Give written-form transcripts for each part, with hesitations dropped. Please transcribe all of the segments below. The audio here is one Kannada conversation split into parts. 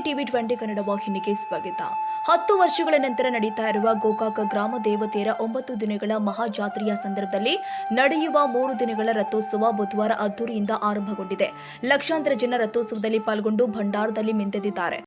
ಟಿವಿ 20 ಕನ್ನಡ ವಾಹಿನಿಗೆ ಸ್ವಾಗತ. 10 ವರ್ಷಗಳ ನಂತರ ನಡೀತಾ ಇರುವ ಗೋಕಾಕ ಗ್ರಾಮ ದೇವತೆಯರ 9 ದಿನಗಳ ಮಹಾಜಾತ್ರೆಯ ಸಂದರ್ಭದಲ್ಲಿ ನಡೆಯುವ 3 ದಿನಗಳ ರಥೋತ್ಸವ ಬುಧವಾರ ಅದ್ದೂರಿಯಿಂದ ಆರಂಭಗೊಂಡಿದೆ. ಲಕ್ಷಾಂತರ ಜನ ರಥೋತ್ಸವದಲ್ಲಿ ಪಾಲ್ಗೊಂಡು ಭಂಡಾರದಲ್ಲಿ ಮಿಂದೆದ್ದಿದ್ದಾರೆ.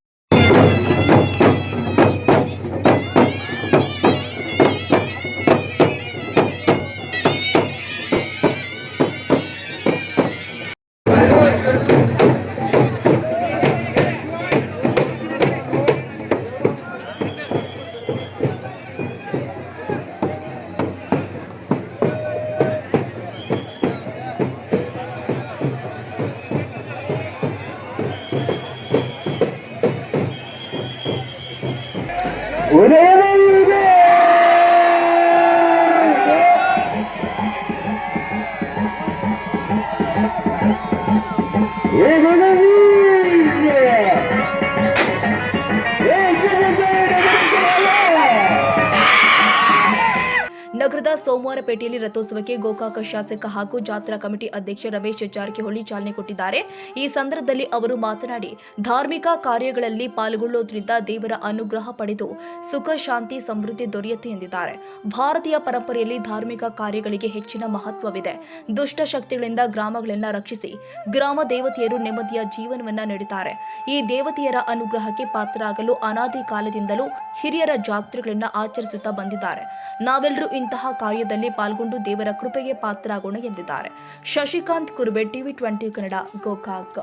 ನಗರದ ಸೋಮವಾರಪೇಟೆಯಲ್ಲಿ ರಥೋತ್ಸವಕ್ಕೆ ಗೋಕಾಕ ಶಾಸಕ ಹಾಗೂ ಜಾತ್ರಾ ಕಮಿಟಿ ಅಧ್ಯಕ್ಷ ರಮೇಶ್ ಜಾರಕಿಹೊಳಿ ಚಾಲನೆ ಕೊಟ್ಟಿದ್ದಾರೆ. ಈ ಸಂದರ್ಭದಲ್ಲಿ ಅವರು ಮಾತನಾಡಿ, ಧಾರ್ಮಿಕ ಕಾರ್ಯಗಳಲ್ಲಿ ಪಾಲ್ಗೊಳ್ಳುವುದರಿಂದ ದೇವರ ಅನುಗ್ರಹ ಪಡೆದು ಸುಖ ಶಾಂತಿ ಸಮೃದ್ಧಿ ದೊರೆಯುತ್ತೆ ಎಂದಿದ್ದಾರೆ. ಭಾರತೀಯ ಪರಂಪರೆಯಲ್ಲಿ ಧಾರ್ಮಿಕ ಕಾರ್ಯಗಳಿಗೆ ಹೆಚ್ಚಿನ ಮಹತ್ವವಿದೆ. ದುಷ್ಟ ಶಕ್ತಿಗಳಿಂದ ಗ್ರಾಮಗಳನ್ನು ರಕ್ಷಿಸಿ ಗ್ರಾಮ ದೇವತೆಯರು ನೆಮ್ಮದಿಯ ಜೀವನವನ್ನ ನೀಡಿದ್ದಾರೆ. ಈ ದೇವತೆಯರ ಅನುಗ್ರಹಕ್ಕೆ ಪಾತ್ರರಾಗಲು ಅನಾದಿ ಕಾಲದಿಂದಲೂ ಹಿರಿಯರ ಜಾತ್ರೆಗಳನ್ನು ಆಚರಿಸುತ್ತಾ ಬಂದಿದ್ದಾರೆ. ನಾವೆಲ್ಲರೂ ಇಂತಹ ಕಾರ್ಯದಲ್ಲಿ ಪಾಲ್ಗೊಂಡು ದೇವರ ಕೃಪೆಗೆ ಪಾತ್ರರಾಗೋಣ ಎಂದಿದ್ದಾರೆ. ಶಶಿಕಾಂತ್ ಕುರುಬೆ, ಟಿವಿ 20 ಕನ್ನಡ, ಗೋಕಾಕ್.